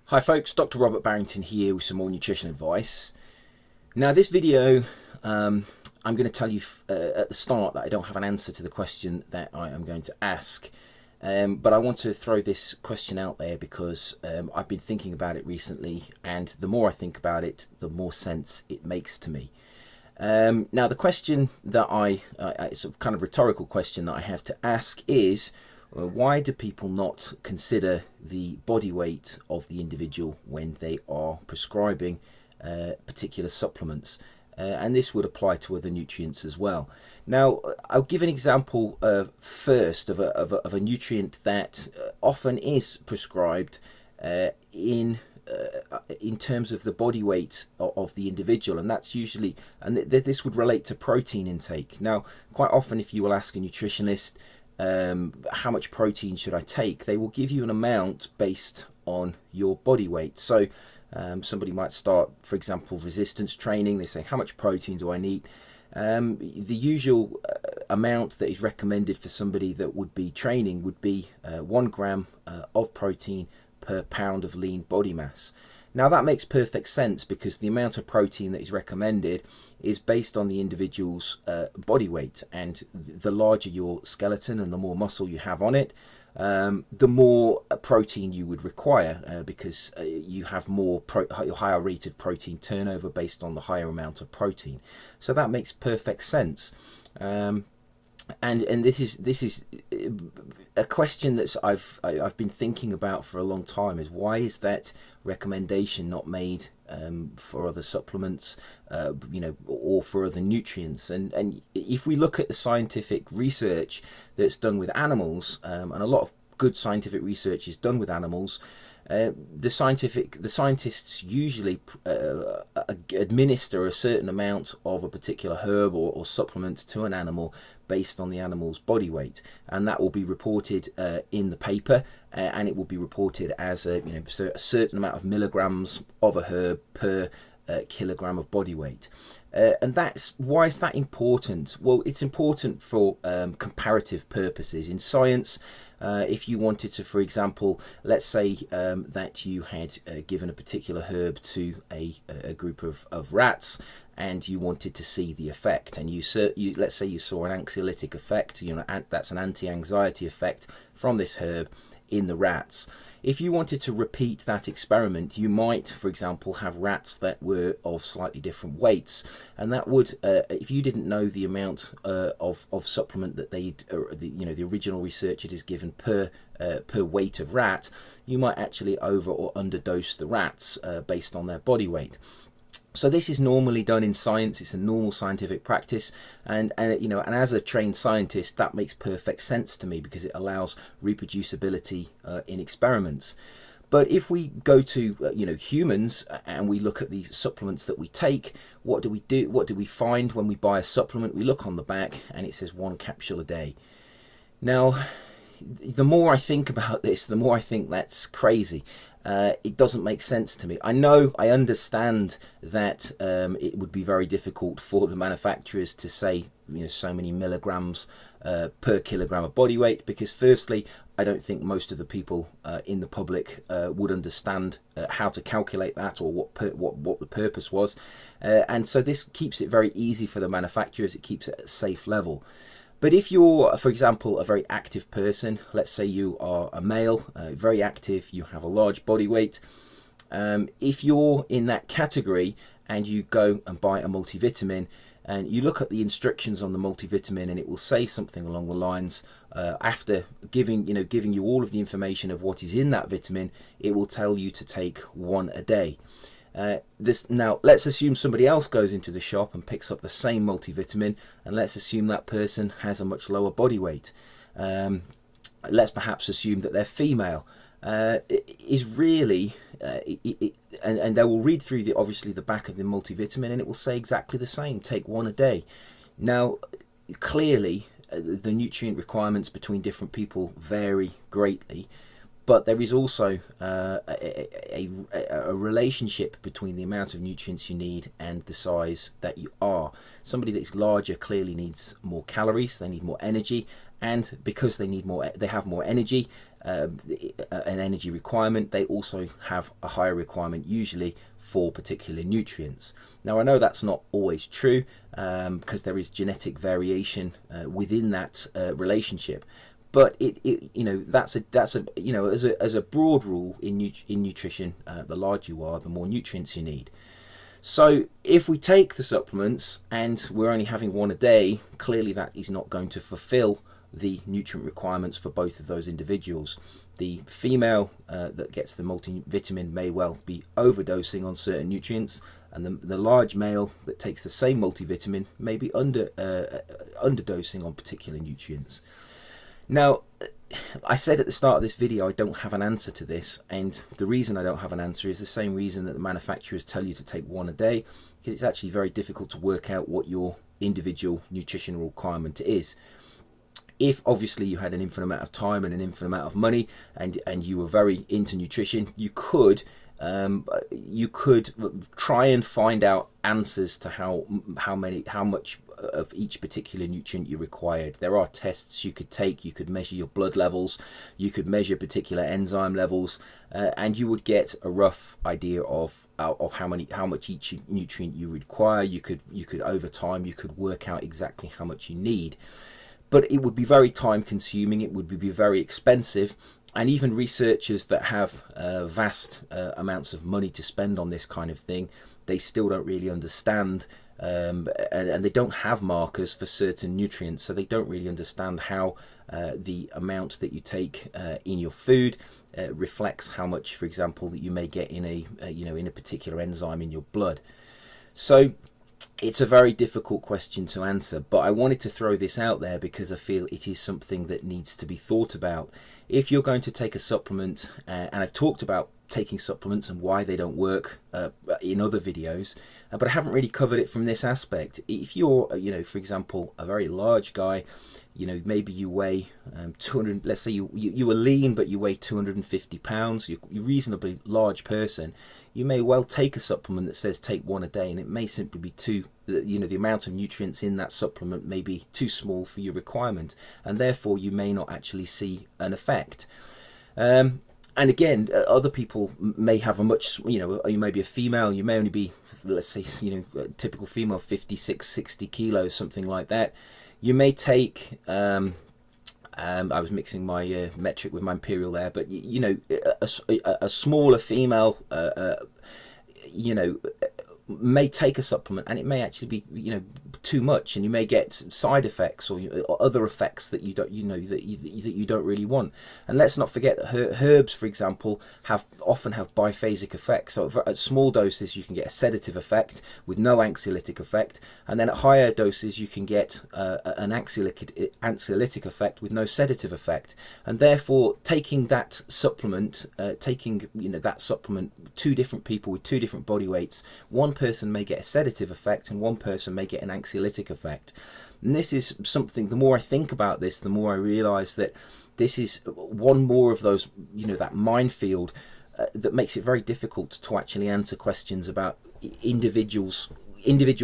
Hi folks, Dr. Robert Barrington here with some more nutrition advice. Now this video, I'm going to tell you at the start that I don't have an answer to the question that I am going to ask. But I want to throw this question out there because I've been thinking about it recently, and the more I think about it, the more sense it makes to me. Now the question that it's a kind of rhetorical question that I have to ask is, why do people not consider the body weight of the individual when they are prescribing particular supplements? And this would apply to other nutrients as well. Now, I'll give an example first of a nutrient that often is prescribed in terms of the body weight of the individual, and that's usually, and this would relate to protein intake. Now, quite often if you will ask a nutritionist, how much protein should I take, they will give you an amount based on your body weight. So somebody might start, for example, resistance training. They say, how much protein do I need? The usual amount that is recommended for somebody that would be training would be 1 gram of protein per pound of lean body mass. Now that makes perfect sense because the amount of protein that is recommended is based on the individual's body weight, and the larger your skeleton and the more muscle you have on it, the more protein you would require because you have higher rate of protein turnover based on the higher amount of protein. So that makes perfect sense. And this is a question that I've been thinking about for a long time, is why is that recommendation not made for other supplements, or for other nutrients? And if we look at the scientific research that's done with animals, and a lot of good scientific research is done with animals, the scientists usually administer a certain amount of a particular herb or supplement to an animal based on the animal's body weight, and that will be reported in the paper, and it will be reported as a certain amount of milligrams of a herb per kilogram of body weight. And why is that important? Well, it's important for comparative purposes. In science, if you wanted to, for example, let's say that you had given a particular herb to a group of rats, and you wanted to see the effect, and let's say you saw an anxiolytic effect, that's an anti-anxiety effect from this herb in the rats. If you wanted to repeat that experiment, you might, for example, have rats that were of slightly different weights, and that would, if you didn't know the amount of supplement that the original researcher has given per weight of rat, you might actually over or underdose the rats based on their body weight. So this is normally done in science. It's a normal scientific practice, and as a trained scientist, that makes perfect sense to me because it allows reproducibility in experiments. But if we go to humans and we look at the supplements that we take, what do we do? What do we find when we buy a supplement? We look on the back and it says 1 capsule a day. Now, the more I think about this, the more I think that's crazy. It doesn't make sense to me. I understand that it would be very difficult for the manufacturers to say so many milligrams per kilogram of body weight, because firstly, I don't think most of the people in the public would understand how to calculate that, or what the purpose was, and so this keeps it very easy for the manufacturers. It keeps it at a safe level. But if you're, for example, a very active person, let's say you are a male, very active, you have a large body weight, if you're in that category and you go and buy a multivitamin and you look at the instructions on the multivitamin, and it will say something along the lines, after giving you all of the information of what is in that vitamin, it will tell you to take 1 a day. Now let's assume somebody else goes into the shop and picks up the same multivitamin, and let's assume that person has a much lower body weight. Let's perhaps assume that they're female. Is really and they will read through obviously the back of the multivitamin, and it will say exactly the same, take 1 a day. Now clearly the nutrient requirements between different people vary greatly, but there is also a relationship between the amount of nutrients you need and the size that you are. Somebody that's larger clearly needs more calories, they need more energy, and because they have more energy, an energy requirement, they also have a higher requirement usually for particular nutrients. Now I know that's not always true because there is genetic variation within that relationship, but that's a as a broad rule in nutrition, the larger you are, the more nutrients you need. So if we take the supplements and we're only having one a day, clearly that is not going to fulfill the nutrient requirements for both of those individuals. The female that gets the multivitamin may well be overdosing on certain nutrients, and the large male that takes the same multivitamin may be underdosing on particular nutrients. Now, I said at the start of this video I don't have an answer to this, and the reason I don't have an answer is the same reason that the manufacturers tell you to take one a day, because it's actually very difficult to work out what your individual nutritional requirement is. If obviously you had an infinite amount of time and an infinite amount of money, and you were very into nutrition, you could try and find out answers to how much of each particular nutrient you required. There are tests you could take. You could measure your blood levels, you could measure particular enzyme levels, and you would get a rough idea of how much each nutrient you require. You could over time you could work out exactly how much you need. But it would be very time consuming, it would be very expensive, and even researchers that have vast amounts of money to spend on this kind of thing, they still don't really understand, and they don't have markers for certain nutrients, so they don't really understand how the amount that you take in your food reflects how much, for example, that you may get in a particular enzyme in your blood. So it's a very difficult question to answer, but I wanted to throw this out there because I feel it is something that needs to be thought about. If you're going to take a supplement, and I've talked about taking supplements and why they don't work in other videos, but I haven't really covered it from this aspect. If you're, for example, a very large guy, maybe you weigh 200, let's say you are lean, but you weigh 250 pounds, you're a reasonably large person, you may well take a supplement that says take one a day, and it may simply be the amount of nutrients in that supplement may be too small for your requirement, and therefore you may not actually see an effect. And again, other people may have a much, you may be a female, you may only be, let's say, a typical female, 56, 60 kilos, something like that. You may take, I was mixing my metric with my imperial there, but a smaller female, may take a supplement, and it may actually be too much, and you may get side effects or other effects that you don't that you don't really want. And let's not forget that herbs, for example, often have biphasic effects. So at small doses you can get a sedative effect with no anxiolytic effect, and then at higher doses you can get an anxiolytic effect with no sedative effect. And therefore taking that supplement, two different people with two different body weights, one person may get a sedative effect and one person may get an anxiolytic effect. And this is something, the more I think about this, the more I realize that this is one more of those, that minefield that makes it very difficult to actually answer questions about individual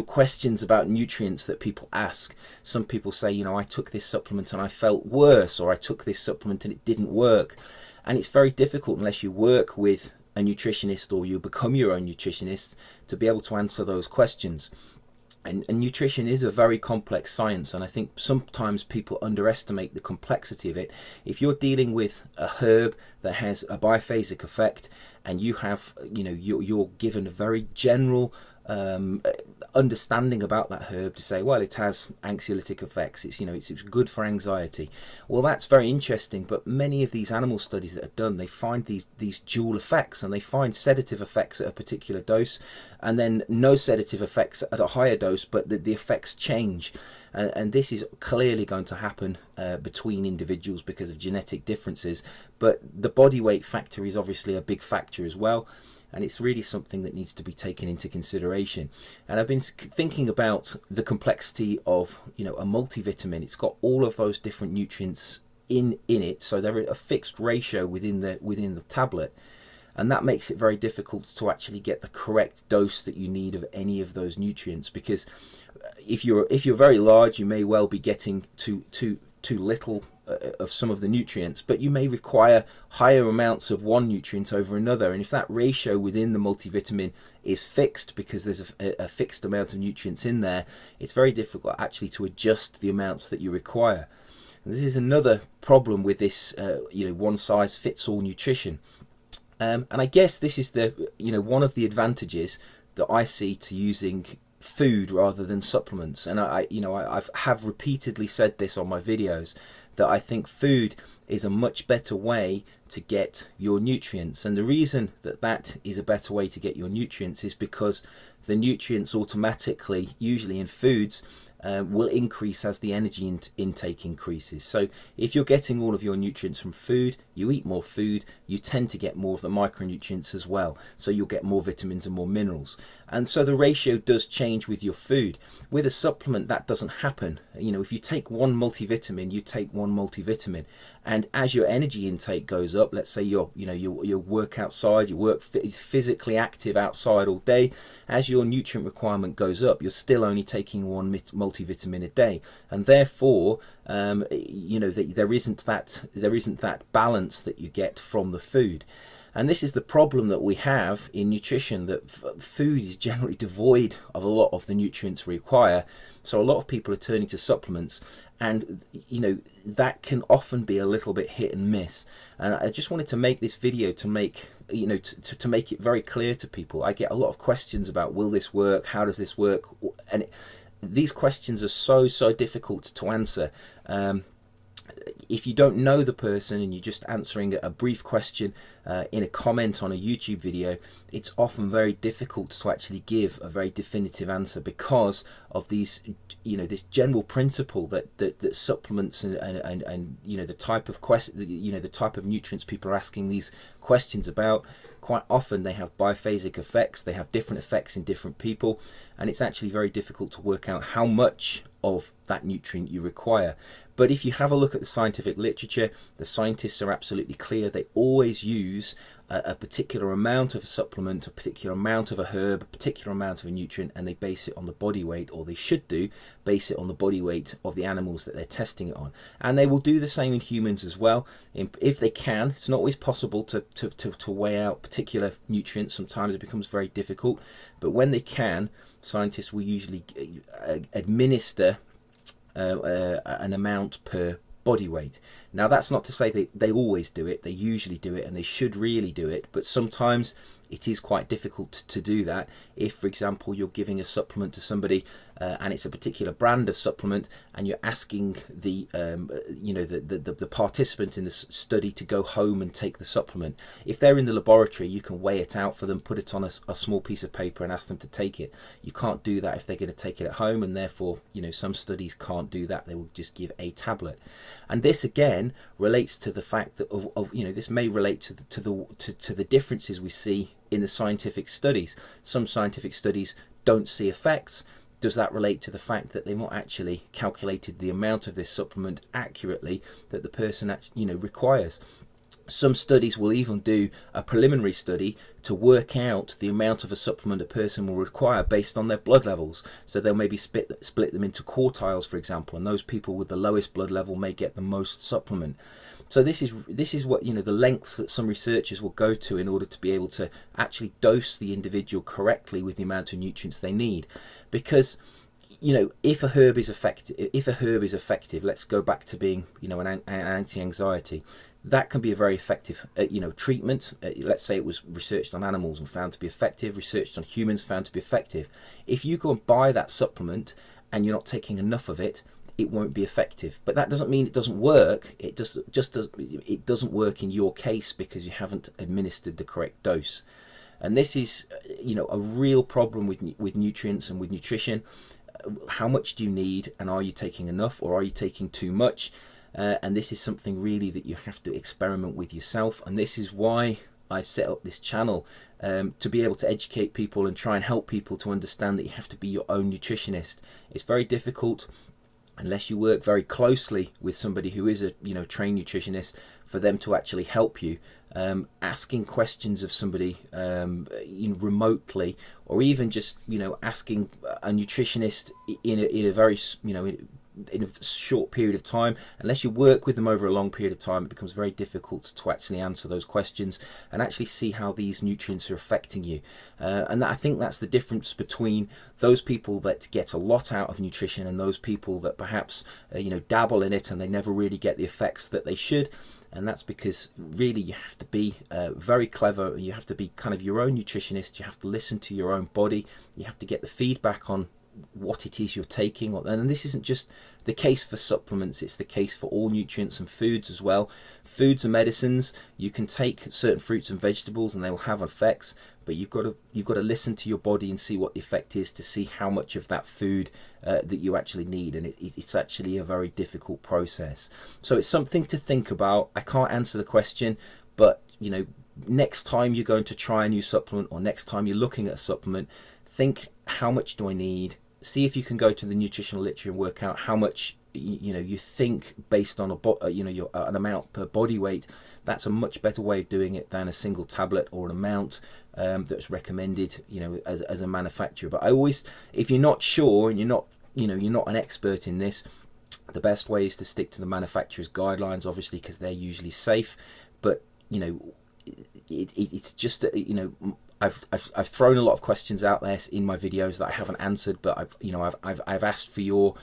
questions about nutrients that people ask. Some people say, I took this supplement and I felt worse, or I took this supplement and it didn't work. And it's very difficult unless you work with a nutritionist or you become your own nutritionist to be able to answer those questions. And nutrition is a very complex science, and I think sometimes people underestimate the complexity of it. If you're dealing with a herb that has a biphasic effect, and you have, you're given a very general understanding about that herb to say, well, it has anxiolytic effects, it's good for anxiety. Well, that's very interesting, but many of these animal studies that are done, they find these dual effects, and they find sedative effects at a particular dose and then no sedative effects at a higher dose, but the effects change. And this is clearly going to happen between individuals because of genetic differences, but the body weight factor is obviously a big factor as well. And it's really something that needs to be taken into consideration. And I've been thinking about the complexity of, a multivitamin. It's got all of those different nutrients in it, so they're a fixed ratio within the tablet, and that makes it very difficult to actually get the correct dose that you need of any of those nutrients. Because if you're very large, you may well be getting too little of some of the nutrients, but you may require higher amounts of one nutrient over another. And if that ratio within the multivitamin is fixed, because there's a fixed amount of nutrients in there, it's very difficult actually to adjust the amounts that you require. And this is another problem with this one size fits all nutrition. And I guess this is the one of the advantages that I see to using food rather than supplements. And I have repeatedly said this on my videos, that I think food is a much better way to get your nutrients. And the reason that that is a better way to get your nutrients is because the nutrients automatically, usually in foods, will increase as the energy intake increases. So if you're getting all of your nutrients from food, you eat more food, you tend to get more of the micronutrients as well. So you'll get more vitamins and more minerals. And so the ratio does change with your food. With a supplement, that doesn't happen. If you take one multivitamin, you take one multivitamin. And as your energy intake goes up, let's say you work outside, you work physically active outside all day, as your nutrient requirement goes up, you're still only taking one multivitamin a day, and therefore there isn't that balance that you get from the food. And this is the problem that we have in nutrition, that food is generally devoid of a lot of the nutrients we require. So a lot of people are turning to supplements, and that can often be a little bit hit and miss. And I just wanted to make this video to make to make it very clear to people. I get a lot of questions about, will this work? How does this work? And these questions are so difficult to answer. If you don't know the person and you're just answering a brief question in a comment on a YouTube video, it's often very difficult to actually give a very definitive answer, because of these, this general principle that supplements and the type of the type of nutrients people are asking these questions about. Quite often they have biphasic effects. They have different effects in different people, and it's actually very difficult to work out how much of that nutrient you require. But if you have a look at the scientific literature, the scientists are absolutely clear. They always use a particular amount of a supplement, a particular amount of a herb, a particular amount of a nutrient, and they base it on the body weight, or they should base it on the body weight of the animals that they're testing it on. And they will do the same in humans as well, if they can. It's not always possible to weigh out particular nutrients. Sometimes it becomes very difficult, but when they can, scientists will usually administer an amount per body weight. Now, that's not to say they always do it. They usually do it, and they should really do it, but sometimes it is quite difficult to do that. If, for example, you're giving a supplement to somebody and it's a particular brand of supplement, and you're asking the participant in the study to go home and take the supplement, if they're in the laboratory, you can weigh it out for them, put it on a small piece of paper and ask them to take it. You can't do that if they're going to take it at home, and therefore some studies can't do that. They will just give a tablet. And this again relates to the fact that this may relate to the differences we see in the scientific studies. Some scientific studies don't see effects. Does that relate to the fact that they've not actually calculated the amount of this supplement accurately that the person requires? Some studies will even do a preliminary study to work out the amount of a supplement a person will require based on their blood levels. So they'll maybe split them into quartiles, for example, and those people with the lowest blood level may get the most supplement. So this is what the lengths that some researchers will go to in order to be able to actually dose the individual correctly with the amount of nutrients they need. Because if a herb is effective, let's go back to being an anti-anxiety. That can be a very effective treatment. Let's say it was researched on animals and found to be effective, researched on humans, found to be effective. If you go and buy that supplement and you're not taking enough of it, it won't be effective. But that doesn't mean it doesn't work. It doesn't work in your case because you haven't administered the correct dose. And this is a real problem with nutrients and with nutrition. How much do you need, and are you taking enough, or are you taking too much? And this is something really that you have to experiment with yourself. And this is why I set up this channel, to be able to educate people and try and help people to understand that you have to be your own nutritionist. It's very difficult unless you work very closely with somebody who is a trained nutritionist, for them to actually help you. Asking questions of somebody remotely, or even just asking a nutritionist in a very in a short period of time. Unless you work with them over a long period of time, it becomes very difficult to actually answer those questions and actually see how these nutrients are affecting you. And I think that's the difference between those people that get a lot out of nutrition and those people that perhaps dabble in it and they never really get the effects that they should. And that's because really you have to be very clever. You have to be kind of your own nutritionist. You have to listen to your own body. You have to get the feedback on what it is you're taking. And this isn't just the case for supplements, it's the case for all nutrients and foods as well. Foods and medicines, you can take certain fruits and vegetables and they will have effects, but you've got to listen to your body and see what the effect is to see how much of that food that you actually need. And it's actually a very difficult process. So it's something to think about. I can't answer the question, but next time you're going to try a new supplement, or next time you're looking at a supplement, think, how much do I need? See if you can go to the nutritional literature and work out how much you think based on an amount per body weight. That's a much better way of doing it than a single tablet or an amount that's recommended as a manufacturer. But I always, if you're not sure and you're not an expert in this, the best way is to stick to the manufacturer's guidelines, obviously, because they're usually safe. But it's just I've thrown a lot of questions out there in my videos that I haven't answered, but I've asked for your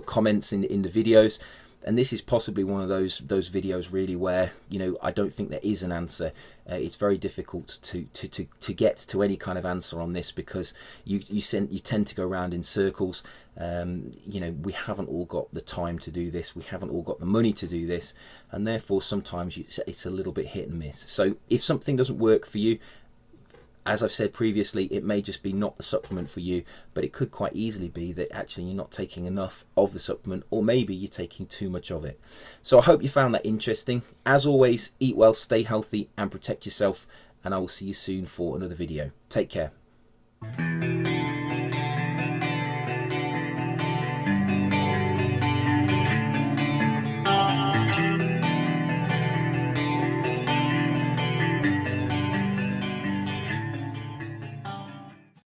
comments in the videos, and this is possibly one of those videos really where I don't think there is an answer. It's very difficult to get to any kind of answer on this because you tend to go around in circles. We haven't all got the time to do this, we haven't all got the money to do this, and therefore sometimes it's a little bit hit and miss. So if something doesn't work for you, as I've said previously, it may just be not the supplement for you, but it could quite easily be that actually you're not taking enough of the supplement, or maybe you're taking too much of it. So I hope you found that interesting. As always, eat well, stay healthy, and protect yourself, and I will see you soon for another video. Take care.